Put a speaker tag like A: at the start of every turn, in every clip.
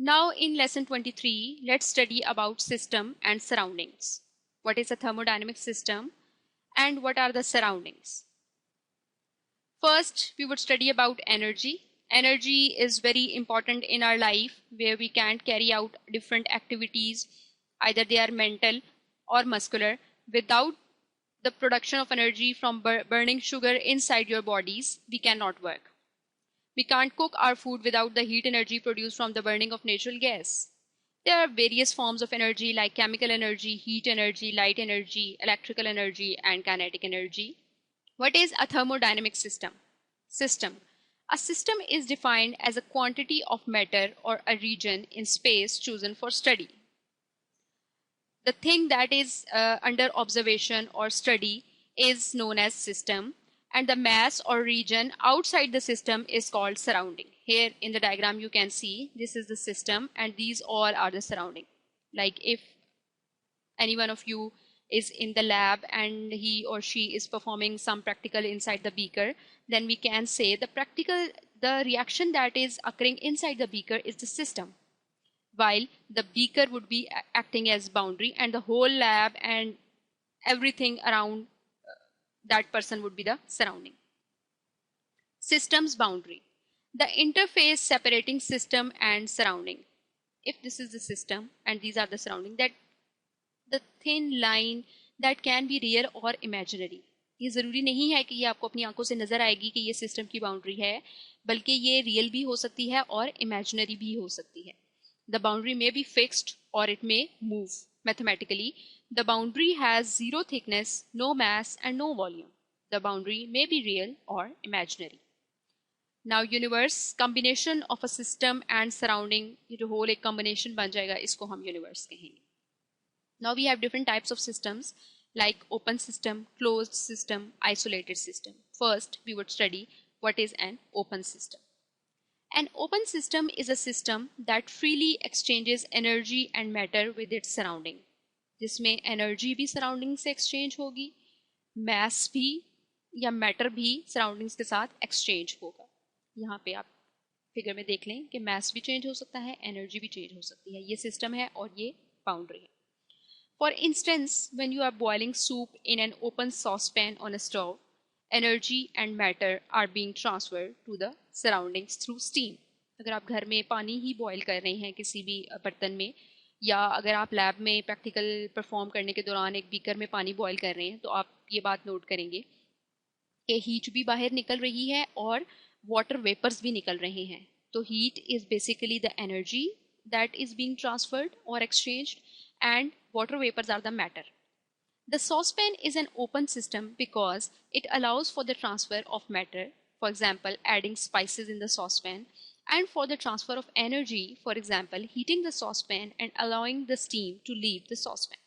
A: Now in lesson 23, let's study about system and surroundings. What is a thermodynamic system and what are the surroundings? First, we would study about energy. Energy is very important in our life where we can't carry out different activities, either they are mental or muscular, without the production of energy from burning sugar inside your bodies, we cannot work. We can't cook our food without the heat energy produced from the burning of natural gas. There are various forms of energy like chemical energy, heat energy, light energy, electrical energy, and kinetic energy. What is a thermodynamic system? System. A system is defined as a quantity of matter or a region in space chosen for study. The thing that is under observation or study is known as system, and the mass or region outside the system is called surrounding. Here in the diagram you can see this is the system and these all are the surrounding. Like if any one of you is in the lab and he or she is performing some practical inside the beaker, then we can say the reaction that is occurring inside the beaker is the system, while the beaker would be acting as boundary and the whole lab and everything around that person would be the surrounding. Systems boundary. The interface separating system and surrounding. If this is the system and these are the surrounding, that the thin line that can be real or imaginary. ये ज़रूरी नहीं है कि ये आपको अपनी आंखों से नज़र आएगी कि ये सिस्टम की बाउंड्री है, बल्कि ये रियल भी हो सकती है और इमेजिनरी भी हो सकती है. The boundary may be fixed or it may move. Mathematically, the boundary has zero thickness, no mass and no volume. The boundary may be real or imaginary. Now universe, combination of a system and surrounding, ये जो whole एक combination बन जाएगा, इसको हम universe कहेंगे. Now we have different types of systems like open system, closed system, isolated system. First, we would study what is an open system. An open system is a system that freely exchanges energy and matter with its surrounding. जिसमें energy भी surroundings से exchange होगी, mass भी या matter भी surroundings के साथ exchange होगा. यहाँ पे आप फिगर में देख लें कि mass भी change हो सकता है, energy भी change हो सकती है. ये system है और ये boundary है. For instance, when you are boiling soup in an open saucepan on a stove, energy and matter are being transferred to the surroundings through steam. अगर आप घर में पानी ही बॉयल कर रहे हैं किसी भी बर्तन में, या अगर आप लैब में प्रैक्टिकल परफॉर्म करने के दौरान एक बीकर में पानी बॉयल कर रहे हैं, तो आप ये बात नोट करेंगे कि हीट भी बाहर निकल रही है और वाटर वेपर्स भी निकल रहे हैं. तो heat is basically the energy that is being transferred और exchanged, and water vapors are the matter. The saucepan is an open system because it allows for the transfer of matter, for example, adding spices in the saucepan, and for the transfer of energy, for example, heating the saucepan and allowing the steam to leave the saucepan.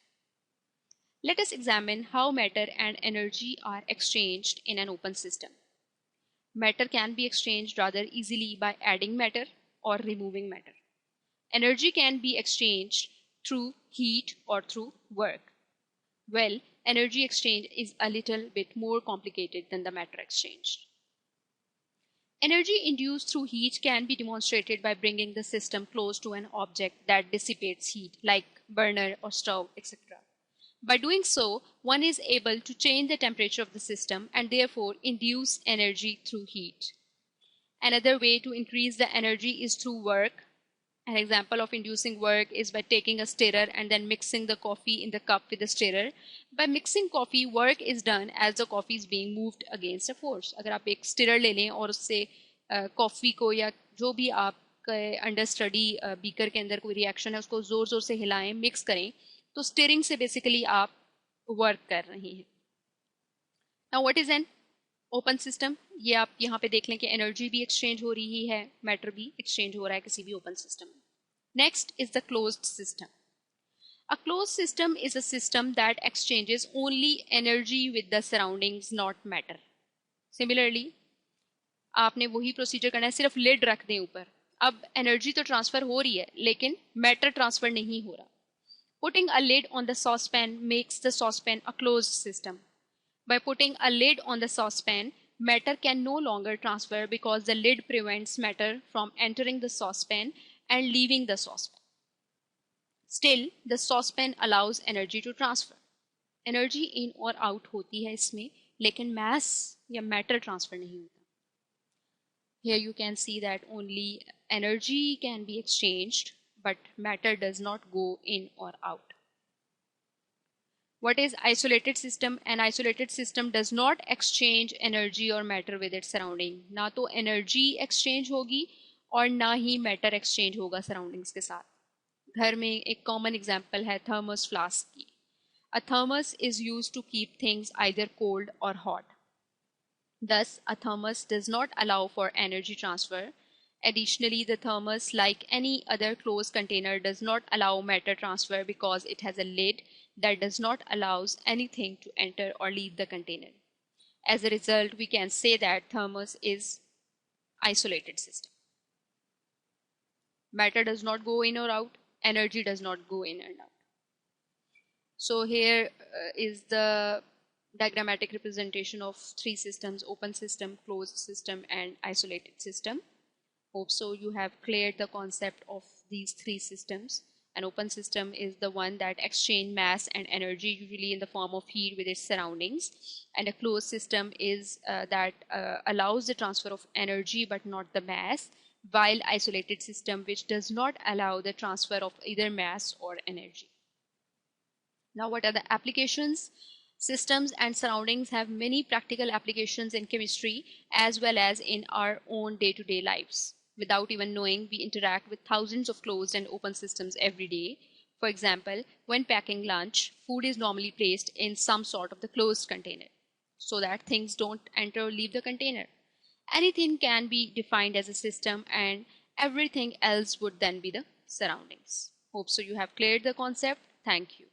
A: Let us examine how matter and energy are exchanged in an open system. Matter can be exchanged rather easily by adding matter or removing matter. Energy can be exchanged through heat or through work. Well, energy exchange is a little bit more complicated than the matter exchange. Energy induced through heat can be demonstrated by bringing the system close to an object that dissipates heat, like burner or stove, etc. By doing so, one is able to change the temperature of the system and therefore induce energy through heat. Another way to increase the energy is through work. An example of inducing work is by taking a stirrer and then mixing the coffee in the cup with the stirrer. By mixing coffee, work is done as the coffee is being moved against a force. अगर आप एक stirrer ले लें और उससे coffee को या जो भी आप अंडर स्टडी बीकर के अंदर कोई रिएक्शन है उसको ज़ोर ज़ोर से हिलाएं, मिक्स करें, तो स्टिरिंग से बेसिकली आप वर्क कर रहे हैं. Now what is an open system? ये आप यहाँ पे देख लें कि एनर्जी भी एक्सचेंज हो रही है, मैटर भी एक्सचेंज हो रहा है किसी भी ओपन सिस्टम में. Next is the closed system. A closed system is a system that exchanges only energy with the surroundings, not matter. Similarly, आपने वही प्रोसीजर करना है, सिर्फ लिड रख दें ऊपर. अब एनर्जी तो ट्रांसफर हो रही है लेकिन मैटर ट्रांसफर नहीं हो रहा. Putting a lid on the saucepan makes the saucepan a closed system. By putting a lid on the saucepan, matter can no longer transfer because the lid prevents matter from entering the saucepan and leaving the saucepan. Still, the saucepan allows energy to transfer. Energy in और out होती है इसमें, लेकिन mass या matter transfer नहीं होता. Here you can see that only energy can be exchanged, but matter does not go in or out. What is isolated system? An isolated system does not exchange energy or matter with its surrounding. ना तो energy exchange होगी और ना ही matter exchange होगा surroundings के साथ. घर में एक common example है thermos flask की. A thermos is used to keep things either cold or hot. Thus, a thermos does not allow for energy transfer. Additionally, the thermos, like any other closed container, does not allow matter transfer because it has a lid that does not allow anything to enter or leave the container. As a result, we can say that thermos is isolated system. Matter does not go in or out, energy does not go in and out. So here is the diagrammatic representation of three systems: open system, closed system, and isolated system. Hope so you have cleared the concept of these three systems. An open system is the one that exchange mass and energy, usually in the form of heat, with its surroundings. And a closed system is that allows the transfer of energy but not the mass, while isolated system which does not allow the transfer of either mass or energy. Now, what are the applications? Systems and surroundings have many practical applications in chemistry as well as in our own day-to-day lives. Without even knowing, we interact with thousands of closed and open systems every day. For example, when packing lunch, food is normally placed in some sort of the closed container so that things don't enter or leave the container. Anything can be defined as a system, and everything else would then be the surroundings. Hope so you have cleared the concept. Thank you.